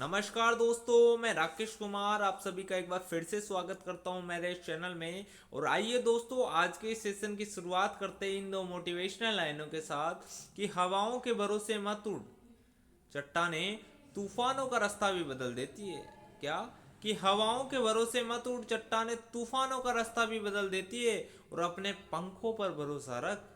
नमस्कार दोस्तों, मैं राकेश कुमार आप सभी का एक बार फिर से स्वागत करता हूं मेरे इस चैनल में। और आइए दोस्तों, आज के सेशन की शुरुआत करते हैं इन दो मोटिवेशनल लाइनों के साथ कि हवाओं के भरोसे मत उड़, चट्टानें तूफानों का रास्ता भी बदल देती है। क्या? कि हवाओं के भरोसे मत उड़, चट्टानें तूफानों का रास्ता भी बदल देती है। और अपने पंखों पर भरोसा रख।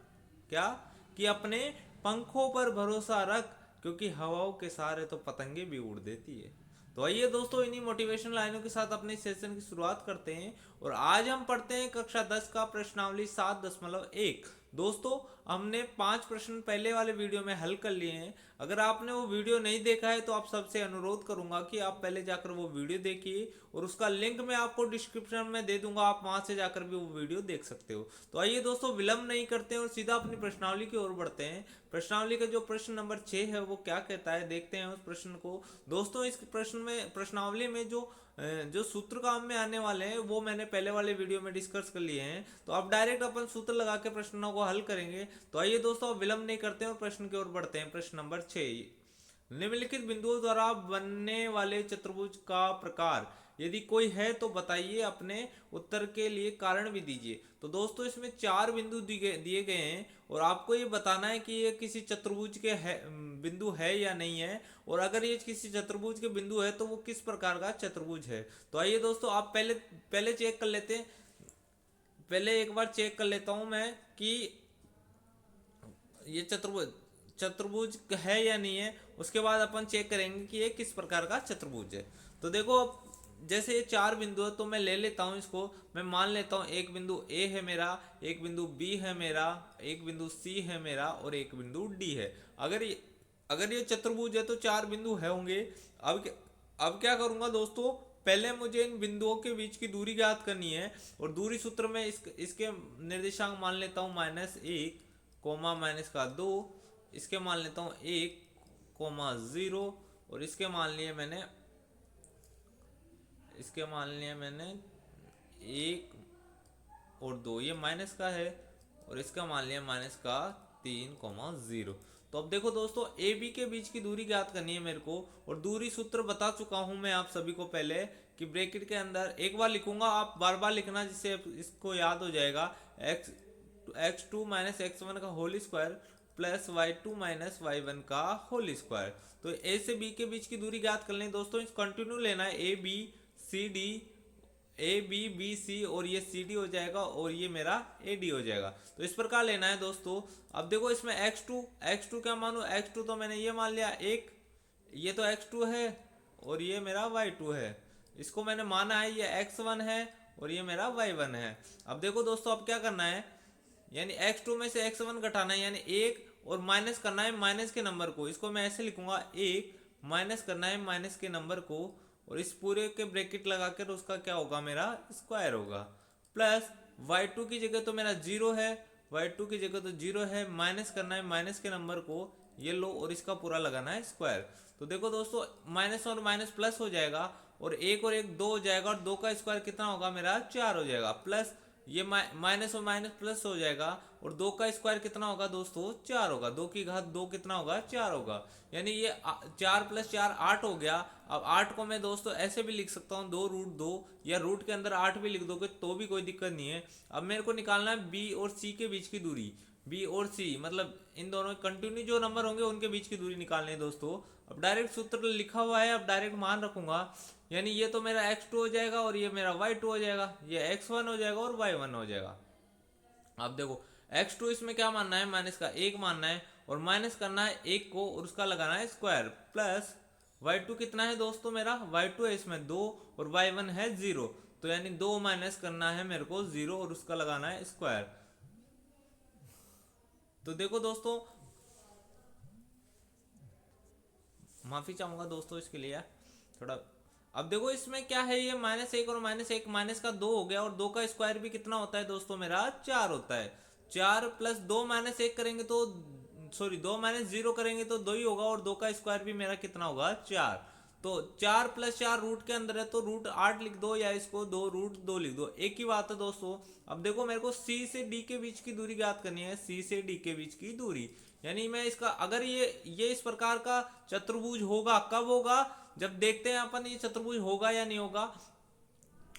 क्या? कि अपने पंखों पर भरोसा रख, क्योंकि हवाओं के सहारे तो पतंगे भी उड़ देती है। तो आइए दोस्तों, इन्हीं मोटिवेशनल लाइनों के साथ अपने सेशन की शुरुआत करते हैं। और आज हम पढ़ते हैं कक्षा 10 का प्रश्नावली 7.1। दोस्तों, हमने 5 प्रश्न पहले वाले वीडियो में हल कर लिए हैं। अगर आपने वो वीडियो नहीं देखा है तो आप सबसे अनुरोध करूंगा कि आप पहले जाकर वो वीडियो देखिए, और उसका लिंक मैं आपको डिस्क्रिप्शन में दे दूंगा, आप वहां से जाकर भी वो वीडियो देख सकते हो। तो आइए दोस्तों, विलंब नहीं करते हैं और सीधा अपनी प्रश्नावली की ओर बढ़ते हैं। प्रश्नावली का जो प्रश्न नंबर 6 है वो क्या कहता है, देखते हैं उस प्रश्न को। दोस्तों, इस प्रश्न में, प्रश्नावली में जो सूत्र काम में आने वाले हैं वो मैंने पहले वाले वीडियो में डिस्कस कर लिए हैं। तो अब डायरेक्ट अपन सूत्र लगा के प्रश्नों को हल करेंगे। तो आइए दोस्तों, अब विलंब नहीं करते हैं और प्रश्न की ओर बढ़ते हैं। प्रश्न नंबर 6, निम्नलिखित बिंदुओं द्वारा बनने वाले चतुर्भुज का प्रकार यदि कोई है तो बताइए, अपने उत्तर के लिए कारण भी दीजिए। तो दोस्तों, इसमें 4 बिंदु दिए गए हैं और आपको ये बताना है कि ये किसी चतुर्भुज के बिंदु है या नहीं है। और अगर ये किसी चतुर्भुज के बिंदु है तो वो किस प्रकार का चतुर्भुज है। तो आइए दोस्तों, आप पहले पहले चेक कर लेते हैं। पहले एक बार चेक कर लेता हूं मैं कि ये चतुर्भुज चतुर्भुज है या नहीं है। उसके बाद अपन चेक करेंगे कि ये किस प्रकार का चतुर्भुज है। तो देखो, अब जैसे ये 4 बिंदु है तो मैं ले लेता हूँ इसको। मैं मान लेता हूँ एक बिंदु ए है मेरा, एक बिंदु बी है मेरा, एक बिंदु सी है मेरा और एक बिंदु डी है। अगर ये चतुर्भुज है तो 4 बिंदु है होंगे। अब क्या करूंगा दोस्तों, पहले मुझे इन बिंदुओं के बीच की दूरी ज्ञात करनी है। और दूरी सूत्र में इसके निर्देशांक मान लेता हूँ -1 कोमा -2। इसके मान लेता हूँ 1 0। और इसके मान लिया मैंने 1 और 2, ये माइनस का है। और इसका मान लिया -3 0। तो अब देखो दोस्तों, ए बी के बीच की दूरी ज्ञात करनी है मेरे को। और दूरी सूत्र बता चुका हूं मैं आप सभी को पहले, कि ब्रैकेट के अंदर एक बार लिखूंगा, आप बार बार लिखना जिससे इसको याद हो जाएगा। x2 - x1 का whole square plus y2 - y1 का होल स्क्वायर। तो ए से बी के बीच की दूरी ज्ञात कर लें दोस्तों। इस कंटिन्यू लेना है, A B C D, A B B C, और ये सी डी हो जाएगा और ये मेरा ए डी हो जाएगा। तो इस प्रकार लेना है दोस्तों। अब देखो, इसमें x2 क्या मानू, x2 तो मैंने ये मान लिया एक, ये तो x2 है और ये मेरा y2 है। इसको मैंने माना है ये x1 है और ये मेरा y1 है। अब देखो दोस्तों, अब क्या करना है, यानी x2 में से x1 घटाना है, यानी 1, और माइनस करना है माइनस के नंबर को। इसको मैं ऐसे लिखूंगा, 1 माइनस करना है माइनस के नंबर को, और इस पूरे के ब्रैकेट लगाकर उसका क्या होगा, मेरा स्क्वायर होगा। प्लस y2 की जगह तो मेरा 0 है, y2 की जगह तो 0 है, माइनस करना है माइनस के नंबर को, ये लो, और इसका पूरा लगाना है स्क्वायर। तो देखो दोस्तों, माइनस और माइनस प्लस हो जाएगा, और 1 और 1 2 हो जाएगा, और 2 का स्क्वायर कितना होगा मेरा, 4 हो जाएगा। प्लस ये माइनस और माइनस प्लस हो जाएगा, और 2 का स्क्वायर कितना होगा दोस्तों, 4 होगा। 2 की घात 2 कितना होगा, 4 होगा। यानी ये 4 + 4 8 हो गया। अब 8 को मैं दोस्तों ऐसे भी लिख सकता हूँ, 2√2, या रूट के अंदर 8 भी लिख दोगे तो भी कोई दिक्कत नहीं है। अब मेरे को निकालना है बी और सी के बीच की दूरी। बी और सी मतलब इन दोनों कंटिन्यू जो नंबर होंगे उनके बीच की दूरी निकालनी है दोस्तों। अब डायरेक्ट सूत्र लिखा हुआ है, अब डायरेक्ट मान रखूंगा। यानी ये तो मेरा x2 हो जाएगा और ये मेरा y2 हो जाएगा, ये x1 हो जाएगा और y1 हो जाएगा। अब देखो, x2 इसमें क्या मानना है, माइनस का 1 मानना है, और माइनस करना है 1 को और उसका लगाना है स्क्वायर। प्लस y2 कितना है दोस्तों, मेरा y2 है इसमें 2, और y1 है 0। तो यानी 2 माइनस करना है मेरे को 0 और उसका लगाना है स्क्वायर। तो देखो दोस्तों, माफी चाहूंगा दोस्तों इसके लिए थोड़ा। अब देखो, इसमें क्या है, ये -1 और -1, माइनस का 2 हो गया, और 2 का स्क्वायर भी कितना होता है दोस्तों, मेरा 4 होता है। 4 + 2 -1 करेंगे तो, सॉरी 2 - 0 करेंगे तो 2 ही होगा, और 2 का स्क्वायर भी मेरा कितना होगा, 4। तो 4 + 4 रूट के अंदर है, तो √8 लिख दो, या इसको 2√2 लिख दो, एक ही बात है दोस्तों। अब देखो, मेरे को सी से डी के बीच की दूरी ज्ञात करनी है, सी से डी के बीच की दूरी। यानी मैं इसका, अगर ये इस प्रकार का चतुर्भुज होगा, कब होगा, जब देखते हैं अपन ये चतुर्भुज होगा या नहीं होगा।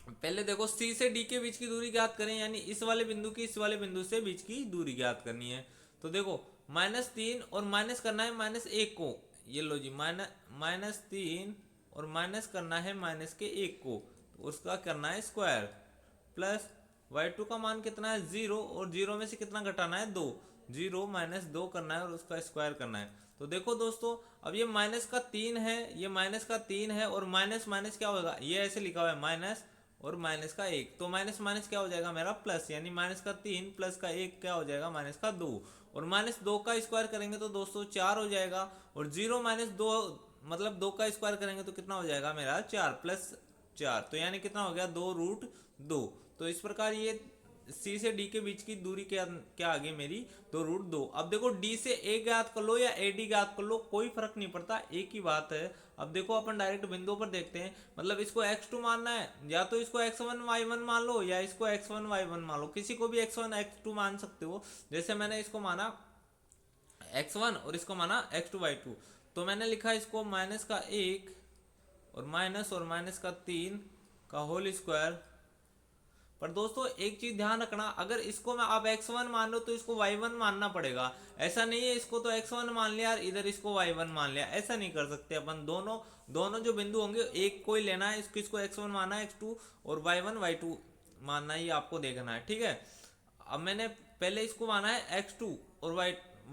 पहले देखो सी से डी के बीच की दूरी ज्ञात करें, यानी इस वाले बिंदु की इस वाले बिंदु से बीच की दूरी ज्ञात करनी है। तो देखो -3 और माइनस करना है -1 को, ये लो जी -3 और माइनस करना है -1 को, तो उसका करना है स्क्वायर, प्लस y2 का मान कितना है 0 और 0 में से कितना घटाना है 2, 0 -2 करना है और उसका स्क्वायर करना है। तो देखो दोस्तों अब ये -3 है, ये -3 है और माइनस माइनस क्या होगा, ये ऐसे लिखा हुआ है माइनस और -1, तो माइनस माइनस क्या हो जाएगा मेरा प्लस, यानी -3 प्लस का 1 क्या हो जाएगा -2, और -2 का स्क्वायर करेंगे तो दोस्तों 4 हो जाएगा, और 0 -2 मतलब 2 का स्क्वायर करेंगे तो कितना हो जाएगा मेरा 4 प्लस 4, तो यानी कितना हो गया 2√2। तो इस प्रकार ये सी से डी के बीच की दूरी क्या क्या आ गई मेरी 2√2। अब देखो डी से ए ज्ञात कर लो या ए डी ज्ञात कर लो, कोई फर्क नहीं पड़ता, एक ही बात है। अब देखो अपन डायरेक्ट बिंदु पर देखते हैं, मतलब इसको x2 मानना है, या तो इसको x1 y1 मान लो या इसको x1 y1 मान लो, किसी को भी x1 x2 मान सकते हो। जैसे मैंने इसको माना x1 और इसको माना x2 y2, तो मैंने लिखा इसको -1 और -3 का होल स्क्वायर। पर दोस्तों एक चीज ध्यान रखना, अगर इसको मैं आप x1 मान लो तो इसको y1 मानना पड़ेगा, ऐसा नहीं है इसको तो x1 मान लिया और इधर इसको y1 मान लिया, ऐसा नहीं कर सकते अपन। दोनों दोनों जो बिंदु होंगे एक को ही लेना है, इसको x1 माना है, x2 और y1 y2 मानना है, ये आपको देखना है, ठीक है। अब मैंने पहले इसको माना है x2 और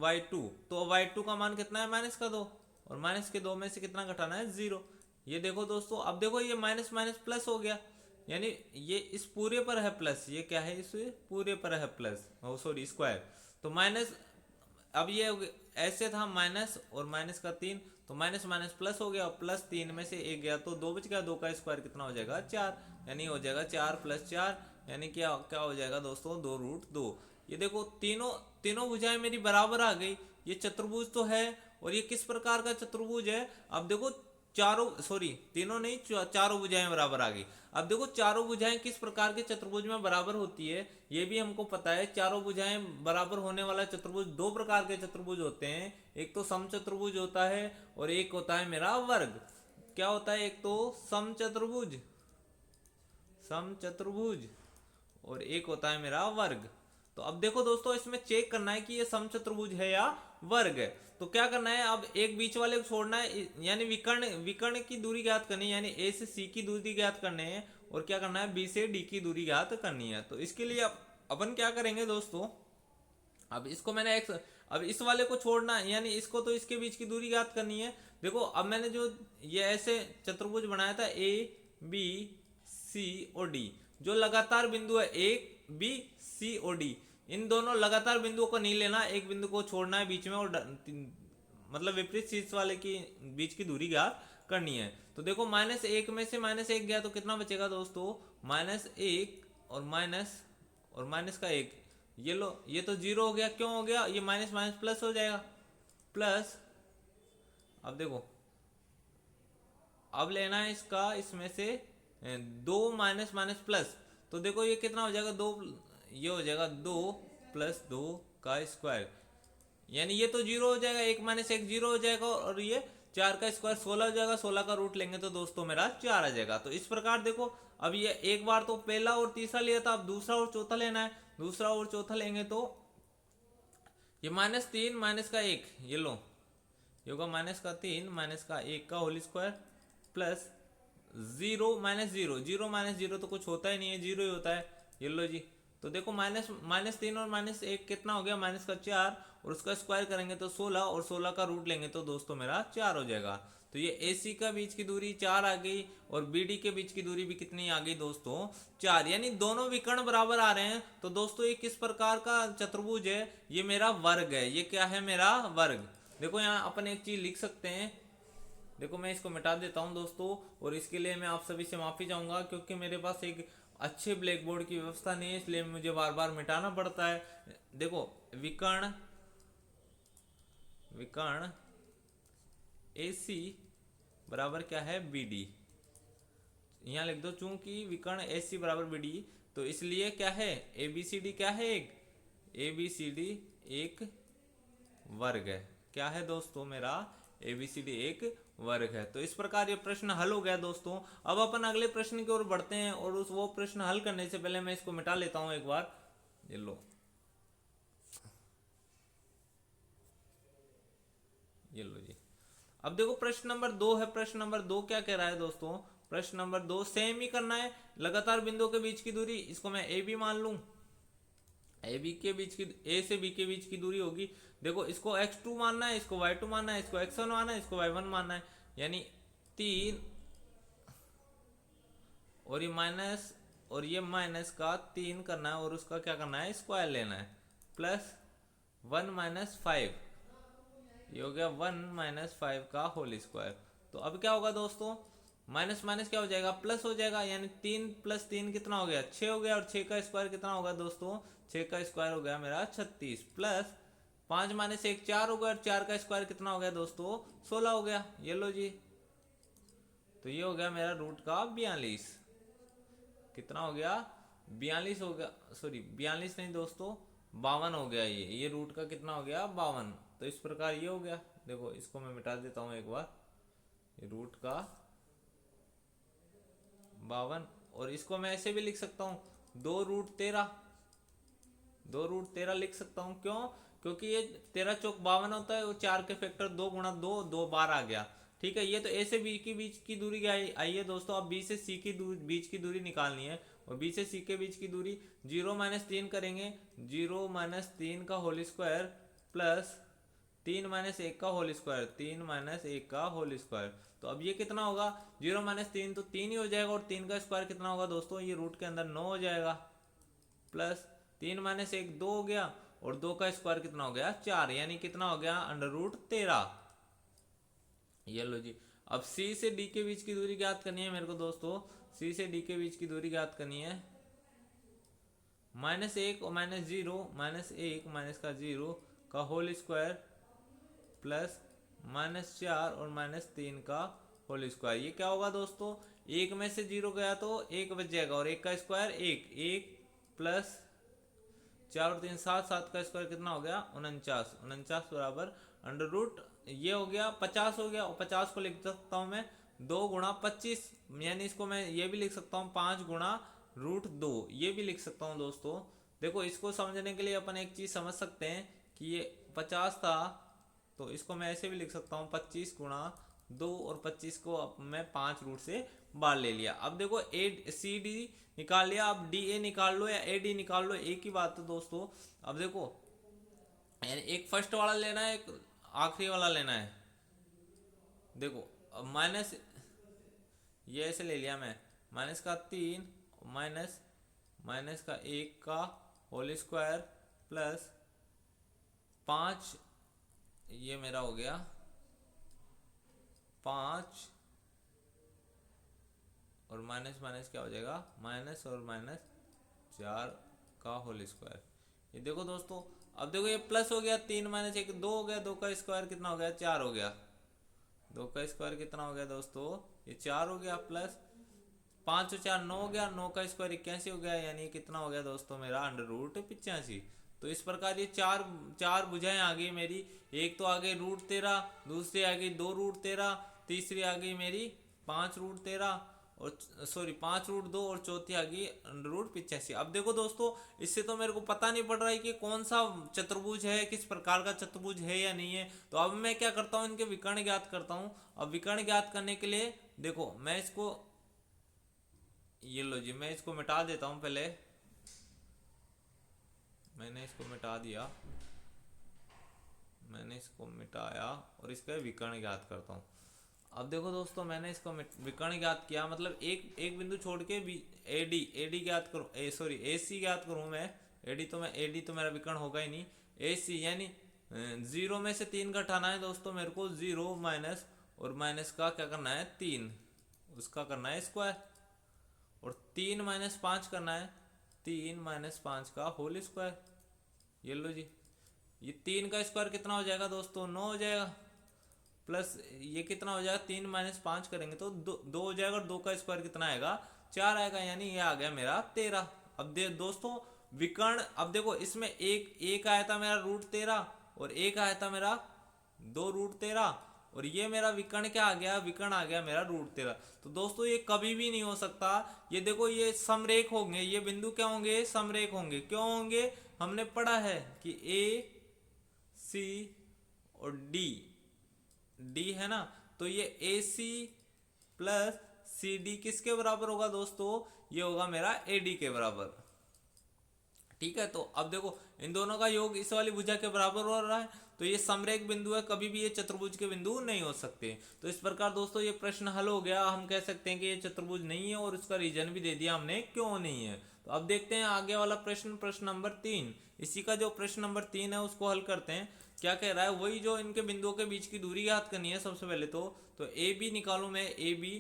y2, तो y2 का मान कितना है -2 और -2 में से कितना घटाना है 0। ये देखो दोस्तों, अब देखो ये माइनस माइनस प्लस हो गया, यानी ये इस पूरे पर है प्लस, ये क्या है इस पूरे पर है प्लस, ओ सॉरी स्क्वायर, तो माइनस, अब ये ऐसे था माइनस और -3, तो माइनस माइनस प्लस हो गया और +3 में से 1 गया तो 2 बच गया, 2 का स्क्वायर कितना हो जाएगा 4, यानी हो जाएगा 4 + 4, यानी क्या क्या हो जाएगा दोस्तों 2√2। ये देखो तीनों तीनों भुजाएं मेरी बराबर आ गई, ये चतुर्भुज तो है। और ये किस प्रकार का चतुर्भुज है, अब देखो चारों सॉरी तीनों नहीं चारों भुजाएं बराबर आ गई। अब देखो चारों भुजाएं किस प्रकार के चतुर्भुज में बराबर होती है ये भी हमको पता है। चारों भुजाएं बराबर होने वाला चतुर्भुज दो प्रकार के चतुर्भुज होते हैं, एक तो समचतुर्भुज होता है और एक होता है मेरा वर्ग। क्या होता है, एक तो समचतुर्भुज समचतुर्भुज और एक होता है मेरा वर्ग। तो अब देखो दोस्तों इसमें चेक करना है कि ये समचतुर्भुज है या वर्ग है। तो क्या करना है, अब एक बीच वाले को छोड़ना है, यानी विकर्ण विकर्ण की दूरी ज्ञात करनी है, यानी ए से सी की दूरी ज्ञात करनी है और क्या करना है बी से डी की दूरी ज्ञात करनी है। तो इसके लिए अपन क्या करेंगे दोस्तों, अब इसको मैंने एक्स, अब इस वाले को छोड़ना है, यानी इसको तो इसके बीच की दूरी ज्ञात करनी है। देखो अब मैंने जो ये ऐसे चतुर्भुज बनाया था ए बी सी और डी, जो लगातार बिंदु है ए बी सी और डी, इन दोनों लगातार बिंदुओं को नहीं लेना, एक बिंदु को छोड़ना है बीच में और मतलब विपरीत शीर्ष वाले की बीच की दूरी ज्ञात करनी है। तो देखो -1 में से -1 गया तो कितना बचेगा दोस्तों, -1 और माइनस का 1, ये लो ये तो 0 हो गया, क्यों हो गया, ये माइनस माइनस प्लस हो जाएगा प्लस। अब देखो अब लेना है इसका, इसमें से 2 माइनस माइनस प्लस, तो देखो ये कितना हो जाएगा 2, ये हो जाएगा 2 + 2 का स्क्वायर, यानी ये तो 0 हो जाएगा, 1 - 1 0 हो जाएगा और ये 4 का स्क्वायर 16 हो जाएगा, 16 का रूट लेंगे तो दोस्तों मेरा 4 आ जाएगा। तो इस प्रकार देखो अब ये एक बार तो पहला और तीसरा लिया था, अब दूसरा और चौथा लेना है, दूसरा और चौथा लेंगे तो ये -3 माइनस का 1, ये लो ये होगा -3 माइनस का 1 का होल स्क्वायर प्लस 0 - 0, 0 - 0 तो कुछ होता ही नहीं है, 0 ही होता है, ये लो जी। तो देखो -3 और -1 कितना हो गया -4 और उसका स्क्वायर करेंगे तो 16 और 16 का रूट लेंगे तो दोस्तों मेरा 4 हो जाएगा। तो ये AC का बीच की दूरी 4 आ गई और BD के बीच की दूरी भी कितनी आ गई दोस्तों 4, यानी दोनों विकर्ण बराबर आ रहे हैं। तो दोस्तों ये किस प्रकार का चतुर्भुज है, ये मेरा वर्ग है, ये क्या है मेरा वर्ग। देखो यहाँ अपन एक चीज लिख सकते हैं, देखो मैं इसको मिटा देता हूं दोस्तों, और इसके लिए मैं आप सभी से माफी चाहूंगा क्योंकि मेरे पास एक अच्छे ब्लैक बोर्ड की व्यवस्था नहीं है, इसलिए मुझे बार बार मिटाना पड़ता है। देखो विकर्ण विकर्ण AC बराबर क्या है BD, यहाँ लिख दो, चूंकि विकर्ण AC बराबर BD तो इसलिए क्या है ABCD क्या है, एक ABCD एक वर्ग है। क्या है दोस्तों मेरा ABCD एक वर्ग है। तो इस प्रकार ये प्रश्न हल हो गया दोस्तों। अब अपन अगले प्रश्न की ओर बढ़ते हैं और उस वो प्रश्न हल करने से पहले मैं इसको मिटा लेता हूं एक बार। ये लो, ये लो जी। अब देखो प्रश्न नंबर 2 है। प्रश्न नंबर 2 क्या कह रहा है दोस्तों? प्रश्न नंबर 2 सेम ही करना है। लगातार बिंदुओं के बीच की दूरी, इसको मैं ए बी मान लूं। ए बी के बीच की, ए से बी के बीच की दूरी होगी। देखो इसको x2 मानना है, इसको y2 मानना है, इसको x1 मानना है, इसको y1 मानना है। यानी 3 और ये माइनस और ये माइनस का 3 करना है और उसका क्या करना है, स्क्वायर लेना है। प्लस 1 माइनस 5, ये हो गया 1 माइनस 5 का होल स्क्वायर। तो अब क्या होगा दोस्तों, माइनस माइनस क्या हो जाएगा, प्लस हो जाएगा। यानी 3 प्लस 3 कितना हो गया, 6 हो गया। और 6 का स्क्वायर कितना होगा दोस्तों, 6 का स्क्वायर हो गया मेरा 36। प्लस 5 माइनस 1 4 हो गया। और 4 का स्क्वायर कितना हो गया दोस्तों, 16 हो गया। ये लो जी। तो ये हो गया मेरा रूट का 42। कितना हो गया, 42 हो गया। सॉरी 42 नहीं दोस्तों, 52 हो गया। ये रूट का कितना हो गया, 52। तो इस प्रकार ये हो गया। देखो इसको मैं मिटा देता हूं एक बार। ये रूट का 52, और इसको मैं ऐसे भी लिख सकता हूँ 2√13। 2√13 लिख सकता हूँ। क्यों? क्योंकि ये 13 चौक 52 होता है। वो 4 के फैक्टर 2 गुणा 2 2 12 आ गया। ठीक है, ये तो ए से बी के बीच की दूरी क्या आई है दोस्तों। अब बी से सी की बीच की दूरी निकालनी है। और बी से सी के बीच की दूरी 0 माइनस 3 करेंगे। 0 माइनस 3 का होल स्क्वायर प्लस 3 माइनस 1 का होल स्क्वायर, 3 माइनस 1 का होल स्क्वायर। तो अब ये कितना होगा, 0 माइनस 3 तो 3 ही हो जाएगा। और 3 का स्क्वायर कितना होगा दोस्तों, ये रूट के अंदर 9 हो जाएगा। प्लस 3 माइनस 1 2 हो गया। और 2 का स्क्वायर कितना हो गया, 4। यानी कितना हो गया, √13। ये लो जी। अब सी से डी के बीच की दूरी ज्ञात करनी है मेरे को दोस्तों। सी से डी के बीच की दूरी ज्ञात करनी है। -1 और -0, -1 माइनस का 0 का होल स्क्वायर प्लस -4 और -3 का होल स्क्वायर। ये क्या होगा दोस्तों, एक में से 0 गया तो 1 बच जाएगा। और 1 का स्क्वायर 1 प्लस 4 और 3 7, 7 का स्क्वायर कितना हो गया, 49। 49 बराबर अंडर रूट, ये हो गया 50 हो गया। और 50 को लिख सकता हूँ मैं 2 गुणा 25। यानी इसको मैं ये भी लिख सकता हूँ 5 गुणा √2, ये भी लिख सकता हूँ दोस्तों। देखो इसको समझने के लिए अपन एक चीज समझ सकते हैं कि ये 50 था, तो इसको मैं ऐसे भी लिख सकता हूँ 25 गुणा 2। और 25 को अब मैं 5 रूट से बाहर ले लिया। अब देखो ए सी डी निकाल लिया। अब डी ए निकाल लो या ए डी निकाल लो, एक ही बात है दोस्तों। अब देखो यानी एक फर्स्ट वाला लेना है, एक आखिरी वाला लेना है। देखो अब माइनस, ये ऐसे ले लिया मैं, माइनस का 3 माइनस माइनस का 1 का होल स्क्वायर प्लस 5, ये मेरा हो गया 5। और माइनस माइनस क्या हो जाएगा, माइनस और माइनस 4 का होल स्क्वायर। ये देखो दोस्तों, अब देखो ये प्लस हो गया, 3 माइनस 1 2 हो गया। 2 का स्क्वायर कितना हो गया, 4 हो गया। 2 का स्क्वायर कितना हो गया दोस्तों, ये 4 हो गया। प्लस 5 और 4 9 हो गया। 9 का स्क्वायर 81 हो गया। यानी कितना हो गया दोस्तों मेरा, √85। तो इस प्रकार ये चार भुजाएं आ गई मेरी। एक तो आ गई √13, दूसरी आ गई 2√13, तीसरी आ गई मेरी 5√13 और सॉरी 5√2, और चौथी आ गई √85। अब देखो दोस्तों, इससे तो मेरे को पता नहीं पड़ रहा है कि कौन सा चतुर्भुज है, किस प्रकार का चतुर्भुज है या नहीं है। तो अब मैं क्या करता हूँ, इनके विकर्ण ज्ञात करता हूँ। अब विकर्ण ज्ञात करने के लिए देखो मैं इसको, ये लो जी, मैं इसको मिटा देता हूं। पहले मैंने इसको मिटा दिया, मैंने इसको मिटाया और इसका विकर्ण ज्ञात करता हूं। अब देखो दोस्तों, मैंने इसको विकर्ण ज्ञात किया, मतलब एक बिंदु छोड़ के भी एडी ज्ञात करूं, सॉरी एसी ज्ञात करूं मैं। एडी तो मेरा विकर्ण होगा ही नहीं। एसी यानी 0 में से 3 घटाना है दोस्तों मेरे को। 0 माइनस और माइनस का क्या करना है, 3, उसका करना है स्क्वायर। और 3 माइनस 5 करना है, 3 माइनस 5 का होल स्क्वायर। ये लो जी। ये 3 का स्क्वायर कितना हो जाएगा दोस्तों, 9 हो जाएगा। प्लस ये कितना हो जाएगा, 3 माइनस 5 करेंगे तो 2 हो जाएगा। और 2 का स्क्वायर कितना आएगा, 4 आएगा। यानी ये आ गया मेरा 13। अब दोस्तों विकर्ण, अब देखो इसमें एक आया था मेरा √13 और एक आया था मेरा 2√13। और ये मेरा विकर्ण क्या आ गया, विकर्ण आ गया मेरा √13। तो दोस्तों ये कभी भी नहीं हो सकता। ये देखो ये समरेख होंगे, ये बिंदु क्या होंगे, समरेख होंगे। क्यों होंगे, हमने पढ़ा है कि ए सी और डी, डी है ना, तो ये ए सी प्लस सी डी किसके बराबर होगा दोस्तों, ये होगा मेरा ए डी के बराबर। ठीक है, तो अब देखो इन दोनों का योग इस वाली भुजा के बराबर हो रहा है, तो ये समरेख बिंदु है, कभी भी ये चतुर्भुज के बिंदु नहीं हो सकते। तो इस प्रकार दोस्तों ये प्रश्न हल हो गया। हम कह सकते हैं कि ये चतुर्भुज नहीं है और इसका रीजन भी दे दिया हमने क्यों नहीं है। तो अब देखते हैं आगे वाला प्रश्न, प्रश्न नंबर 3। इसी का जो प्रश्न नंबर 3 है उसको हल करते हैं। क्या कह रहा है, वही जो इनके बिंदुओं के बीच की दूरी ज्ञात करनी है सबसे पहले। तो ए बी निकालू मैं, ए बी,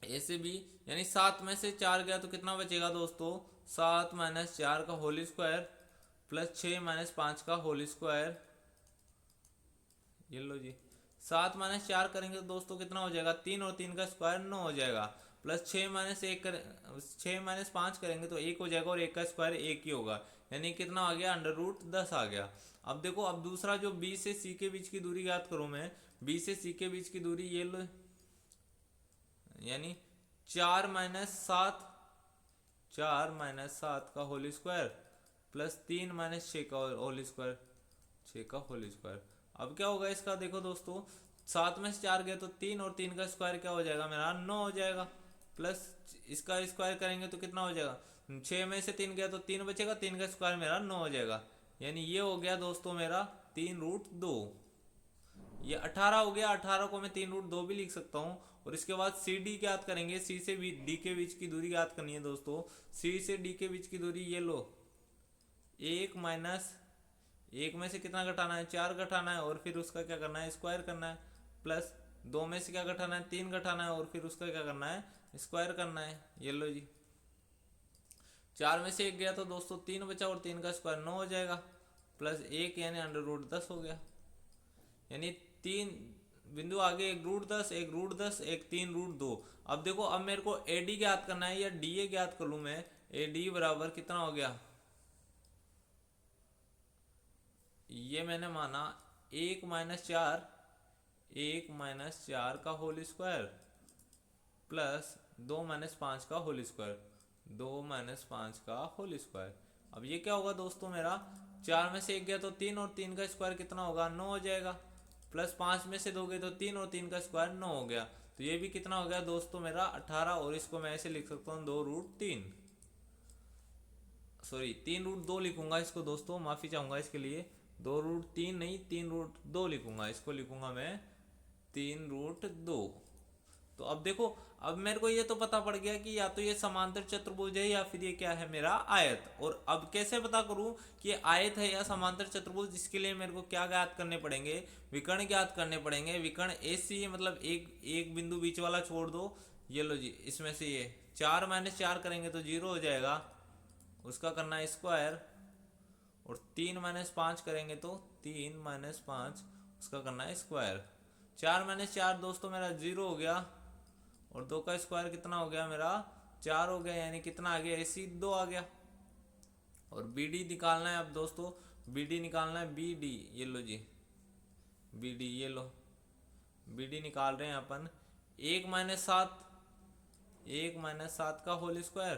ए से बी, यानी 7 में से 4 गया तो कितना बचेगा दोस्तों, 7 - 4 का होल स्क्वायर प्लस 6 - 5 का होल स्क्वायर। ये लो जी, 7 - 4 करेंगे तो दोस्तों कितना हो जाएगा, 3 और 3 का स्क्वायर 9 हो जाएगा, प्लस 6 - 1 कर 6 - 5 करेंगे तो 1 हो जाएगा और 1 का स्क्वायर 1 ही होगा, यानी कितना आ गया, √10 आ गया। अब देखो, अब दूसरा जो बी से सी के बीच की दूरी याद करूं मैं, बी से सी के बीच की दूरी ये लो, यानी 4 - 7, 4 - 7 का होल स्क्वायर प्लस 3 - 6 का होल स्क्वायर, 6 का होल स्क्वायर। अब क्या होगा इसका, देखो दोस्तों 7 में से 4 गया तो 3 और 3 का स्क्वायर क्या हो जाएगा मेरा, 9 हो जाएगा, प्लस इसका स्क्वायर करेंगे तो कितना हो जाएगा, 6 में से 3 गया तो 3 बचेगा, 3 का स्क्वायर मेरा 9 हो जाएगा, यानी ये हो गया दोस्तों मेरा 3√2। ये 18 हो गया, 18 को मैं 3√2 भी लिख सकता हूँ। और इसके बाद सी डी ज्ञात करेंगे, सी से डी के बीच की दूरी ज्ञात करनी है दोस्तों। सी से डी के बीच की दूरी ये लो, 1 - 1 में से कितना घटाना है, 4 घटाना है, और फिर उसका क्या करना है, स्क्वायर करना है, प्लस 2 में से क्या घटाना है, 3 घटाना है, और फिर उसका क्या करना है, स्क्वायर करना है। ये लो जी, 4 में से 1 गया तो दोस्तों 3 बचा और 3 का स्क्वायर 9 हो जाएगा, प्लस 1 यानी √10 हो गया, यानी 3 बिंदु आगे, 1√10, 1√10, एक 3√2। अब देखो, अब मेरे को ए डी ज्ञात करना है या डी ए ज्ञात कर लूं मैं, ए डी बराबर कितना हो गया, ये मैंने माना 1 - 4, 1 - 4 का होल स्क्वायर प्लस 2 - 5 का होल स्क्वायर, 2 - 5 का होल स्क्वायर। अब ये क्या होगा दोस्तों मेरा, 4 में से 1 गया तो 3 और 3 का स्क्वायर कितना होगा, 9 हो जाएगा, प्लस 5 में से 2 गए तो 3 और 3 का स्क्वायर 9 हो गया, तो ये भी कितना हो गया दोस्तों मेरा 18। और इसको मैं ऐसे लिख सकता हूँ 2√3, सॉरी 3√2 लिखूंगा इसको दोस्तों, माफी चाहूंगा इसके लिए, 2√3 नहीं 3√2 लिखूंगा, इसको लिखूंगा मैं 3√2। तो अब देखो, अब मेरे को ये तो पता पड़ गया कि या तो ये समांतर चतुर्भुज है या फिर ये क्या है मेरा आयत। और अब कैसे पता करूं कि ये आयत है या समांतर चतुर्भुज, इसके लिए मेरे को क्या ज्ञात करने पड़ेंगे, विकर्ण ज्ञात करने पड़ेंगे। विकर्ण AC, मतलब एक बिंदु बीच वाला छोड़ दो, ये लो जी, इसमें से ये 4 - 4 करेंगे तो 0 हो जाएगा, उसका करना है स्क्वायर, और 3 - 5 करेंगे तो 3 - 5 उसका करना है स्क्वायर। 4 - 4 दोस्तों मेरा 0 हो गया, और 2 का स्क्वायर कितना हो गया मेरा 4 हो गया, यानी कितना आ गया, AC 2 आ गया। और BD निकालना है अब दोस्तों, BD निकालना है, BD ये लो जी, BD ये लो, BD निकाल रहे हैं अपन, 1 - 7, 1 - 7 का होल स्क्वायर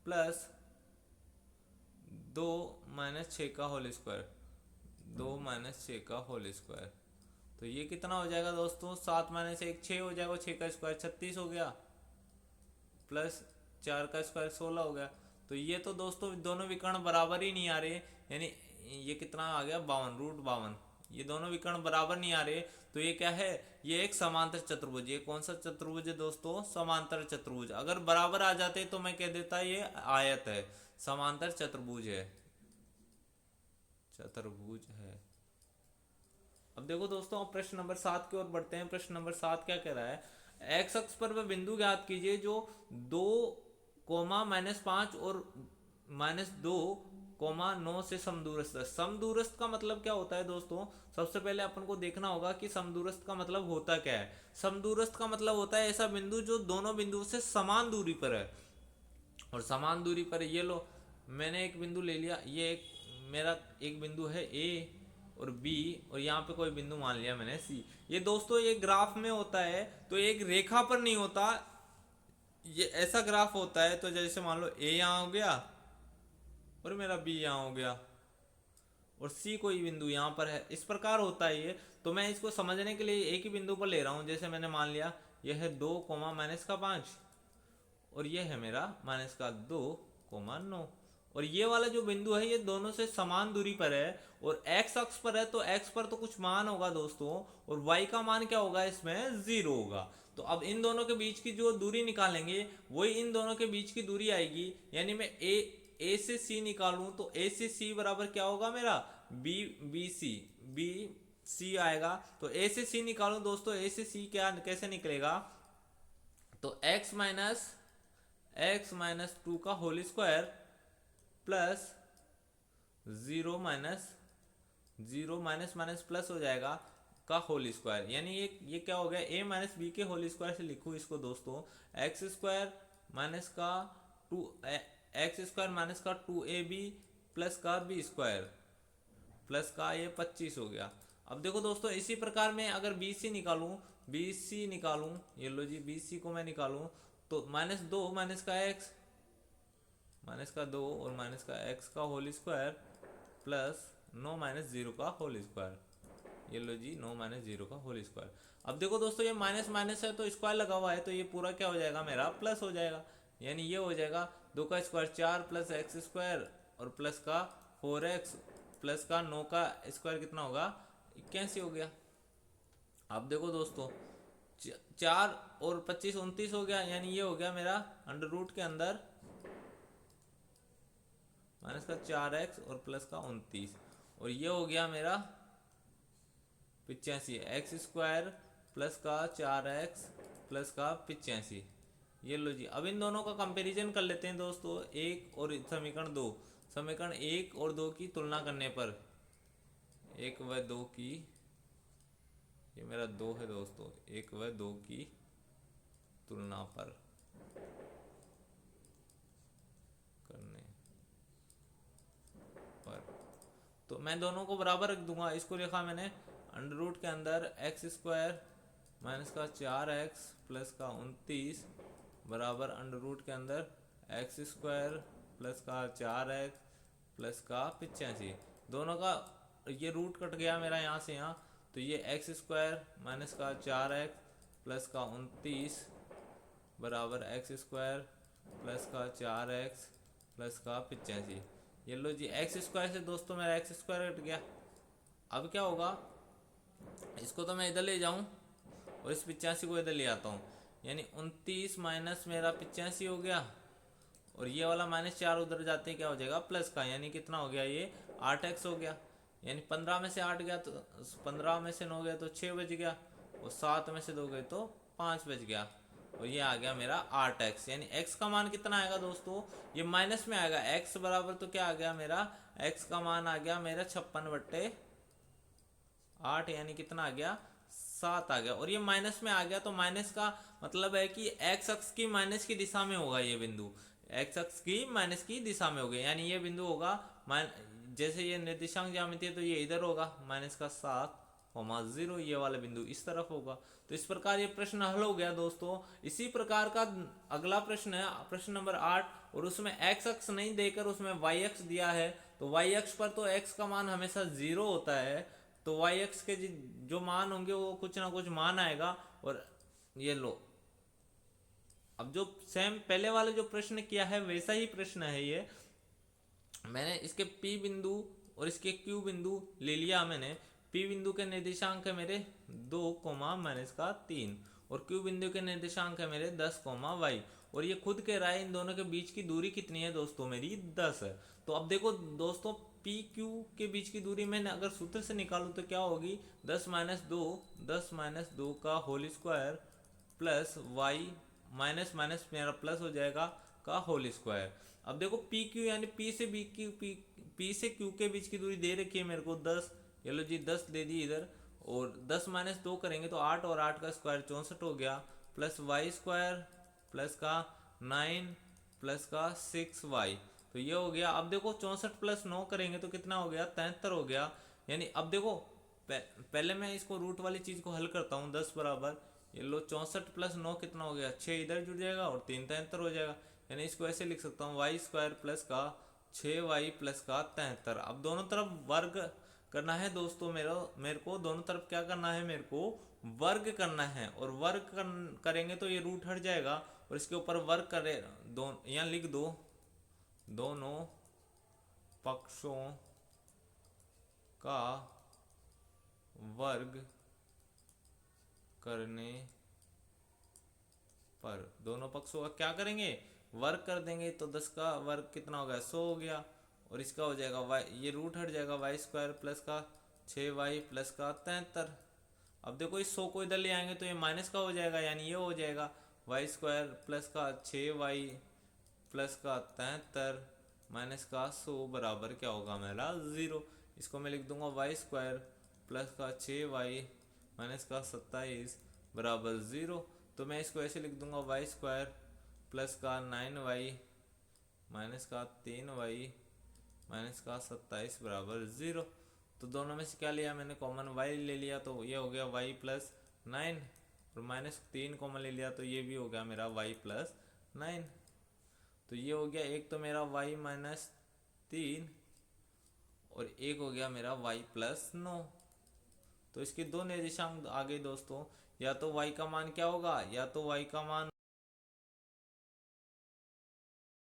प्लस 2 - 6 का होल स्क्वायर, 2 - 6 का होल स्क्वायर। तो ये कितना हो जाएगा दोस्तों, 7 में से 1 6 हो जाएगा, 6 का स्क्वायर 36 हो गया, प्लस 4 का स्क्वायर 16 हो गया। तो ये तो दोस्तों दोनों विकर्ण बराबर ही नहीं आ रहे, यानी ये कितना आ गया 52, √52, ये दोनों विकर्ण बराबर नहीं आ रहे। तो ये क्या है, ये एक समांतर चतुर्भुज। ये कौन सा चतुर्भुज है दोस्तों, समांतर चतुर्भुज। अगर बराबर आ जाते तो मैं कह देता ये आयत है, समांतर चतुर्भुज है, चतुर्भुज है। अब देखो दोस्तों, प्रश्न नंबर 7 की ओर बढ़ते हैं। प्रश्न नंबर 7 क्या कह रहा है, एक्स अक्ष पर वह बिंदु ज्ञात कीजिए जो 2, -5 और -2, 9 से समदूरस्थ है। समदूरस्थ का मतलब क्या होता है दोस्तों, सबसे पहले अपन को देखना होगा कि समदूरस्थ का मतलब होता क्या है। समदूरस्थ का मतलब होता है ऐसा बिंदु जो दोनों बिंदुओं से समान दूरी पर है। और समान दूरी पर, ये लो मैंने एक बिंदु ले लिया, ये एक मेरा एक बिंदु है A, और बी, और यहाँ पे कोई बिंदु मान लिया मैंने सी। ये दोस्तों ये ग्राफ में होता है तो एक रेखा पर नहीं होता, ये ऐसा ग्राफ होता है। तो जैसे मान लो ए यहाँ हो गया और मेरा बी यहाँ हो गया और सी कोई बिंदु यहाँ पर है, इस प्रकार होता है ये। तो मैं इसको समझने के लिए एक ही बिंदु पर ले रहा हूँ। जैसे मैंने मान लिया यह है 2, -5 और यह है मेरा -2, 9। और ये वाला जो बिंदु है ये दोनों से समान दूरी पर है और x अक्ष पर है, तो x पर तो कुछ मान होगा दोस्तों, और y का मान क्या होगा, इसमें 0 होगा। तो अब इन दोनों के बीच की जो दूरी निकालेंगे वही इन दोनों के बीच की दूरी आएगी। यानी मैं ए से सी निकालूं तो ए से सी बराबर क्या होगा मेरा, बी सी आएगा। तो ए से सी निकालूं दोस्तों, ए से सी क्या कैसे निकलेगा, तो x-2 का whole square plus 0 minus minus plus हो जाएगा का होल स्क्वायर। यानी ये क्या हो गया, a माइनस बी के होल स्क्वायर से लिखूँ इसको दोस्तों, एक्स स्क्वायर माइनस का 2ab प्लस का बी स्क्वायर प्लस का ये 25 हो गया। अब देखो दोस्तों इसी प्रकार में अगर BC निकालूं, ये लो जी BC को मैं निकालूं तो -2 माइनस का 2 और माइनस का x का होल स्क्वायर प्लस 9 माइनस 0 का होल स्क्वायर, ये लो जी 9 माइनस 0 का होल स्क्वायर। अब देखो दोस्तों ये माइनस माइनस है तो स्क्वायर लगा हुआ है, तो ये पूरा क्या हो जाएगा मेरा प्लस हो जाएगा। यानी ये हो जाएगा 2 का स्क्वायर 4 प्लस x स्क्वायर और प्लस का 4x प्लस का 9 का स्क्वायर कितना होगा, 81 हो गया। अब देखो दोस्तों 4 और 25 29 हो गया, यानी ये हो गया मेरा अंडर रूट के अंदर माइनस का 4x और प्लस का 29, और ये हो गया मेरा 85, एक्स स्क्वायर प्लस का 4x प्लस का 85। ये लो जी, अब इन दोनों का कंपैरिजन कर लेते हैं दोस्तों, एक और समीकरण 1 और 2 की तुलना करने पर, 1 व 2 की, ये मेरा 2 है दोस्तों, 1 व 2 की तुलना पर करने पर, तो मैं दोनों को बराबर रख दूंगा। इसको लिखा मैंने अंडर रूट के अंदर एक्स स्क्वायर माइनस का 4x प्लस का 29 बराबर अंडर रूट के अंदर एक्स स्क्वायर प्लस का 4x प्लस का 85। दोनों का ये रूट कट गया मेरा यहाँ से यहाँ, तो ये एक्स स्क्वायर माइनस का 4x प्लस का 29 बराबर एक्स स्क्वायर प्लस का 4x प्लस का 85। ये लो जी एक्स स्क्वायर से दोस्तों मेरा एक्स स्क्वायर कट गया। अब क्या होगा, इसको तो मैं इधर ले जाऊं और इस 85 को इधर ले आता हूँ, यानी 29 माइनस मेरा 85 हो गया, और ये वाला -4 उधर जाते ही क्या हो जाएगा प्लस का, यानी कितना हो गया ये 8x हो गया। यानी 15 में से 8 गया तो 15 में से 9 गया तो 6 बच गया, और 7 में से 2 गए तो 5 बच गया, और ये आ गया मेरा 8x। यानी x का मान कितना आएगा दोस्तों, ये माइनस में आएगा, x बराबर तो क्या आ गया मेरा, x का मान आ गया मेरा 56/8, यानी कितना आ गया 7 आ गया, और ये माइनस में आ गया। तो माइनस का मतलब है कि x अक्ष की माइनस की दिशा में होगा ये बिंदु, x अक्ष की माइनस की दिशा में होगा, यानी ये बिंदु होगा जैसे ये निर्देशांक ज्यामिति है तो ये इधर होगा -7,0, ये वाला बिंदु इस तरफ होगा। तो इस प्रकार ये प्रश्न हल हो गया दोस्तों। इसी प्रकार का अगला प्रश्न है प्रश्न नंबर 8, और उसमें x अक्ष नहीं देकर उसमें y अक्ष दिया है। तो y अक्ष पर तो x का मान हमेशा 0 होता है, तो y अक्ष के जो मान होंगे वो कुछ ना कुछ मान आएगा। और ये लो, अब जो सेम पहले वाले जो प्रश्न किया है वैसा ही प्रश्न है ये, मैंने इसके P बिंदु और इसके Q बिंदु ले लिया। मैंने P बिंदु के निर्देशांक है मेरे 2, -3, और Q बिंदु के निर्देशांक है मेरे 10, y, और ये खुद कह रहा है इन दोनों के बीच की दूरी कितनी है दोस्तों, मेरी 10 है। तो अब देखो दोस्तों PQ के बीच की दूरी मैंने अगर सूत्र से निकालूं तो क्या होगी, 10 माइनस 2 का whole square plus y minus minus मेरा प्लस हो जाएगा का होल स्क्वायर। अब देखो PQ यानी P से Q के बीच की दूरी दे रखी है मेरे को 10, ये लो जी 10 दे दी इधर, और 10 माइनस 2 करेंगे तो 8, और 8 का स्क्वायर 64 हो गया, प्लस y स्क्वायर प्लस का 9 प्लस का 6y, तो ये हो गया। अब देखो 64 प्लस 9 करेंगे तो कितना हो गया 73 हो गया, यानी अब देखो पहले मैं इसको रूट वाली चीज को हल करता हूँ। 10 बराबर ये लो 64 + 9 कितना हो गया, 6 इधर जुड़ जाएगा और 3 73 हो जाएगा। यानी इसको ऐसे लिख सकता हूँ y² प्लस का 6y प्लस का 73। अब दोनों तरफ वर्ग करना है दोस्तों, मेरे को दोनों तरफ क्या करना है, मेरे को वर्ग करना है। और वर्ग करेंगे तो ये रूट हट जाएगा और इसके ऊपर वर्ग करे यहाँ लिख दो, दोनों पक्षों का वर्ग करने पर, दोनों पक्षों का क्या करेंगे, वर्ग कर देंगे। तो 10 का वर्ग कितना हो गया, 100 हो गया। और इसका हो जाएगा y, ये रूट हट जाएगा, y² प्लस का 6y प्लस का 73। अब देखो इस 100 को इधर ले आएंगे तो ये माइनस का हो जाएगा, यानी ये हो जाएगा y² प्लस का 6y प्लस का 73 माइनस का 100 बराबर क्या होगा मेरा 0। इसको मैं लिख दूंगा y² प्लस का 6y माइनस का 27 बराबर 0। तो मैं इसको ऐसे लिख दूंगा y² प्लस का 9y माइनस का 3y माइनस का 27 बराबर 0। तो दोनों में से क्या लिया मैंने, कॉमन y ले लिया, तो ये हो गया y प्लस 9 और माइनस 3 कॉमन ले लिया तो ये भी हो गया मेरा y प्लस 9। तो ये हो गया एक तो मेरा y माइनस 3 और एक हो गया मेरा y प्लस 9। तो इसके दो निर्देशांक आ गए दोस्तों, या तो y का मान क्या होगा, या तो y का मान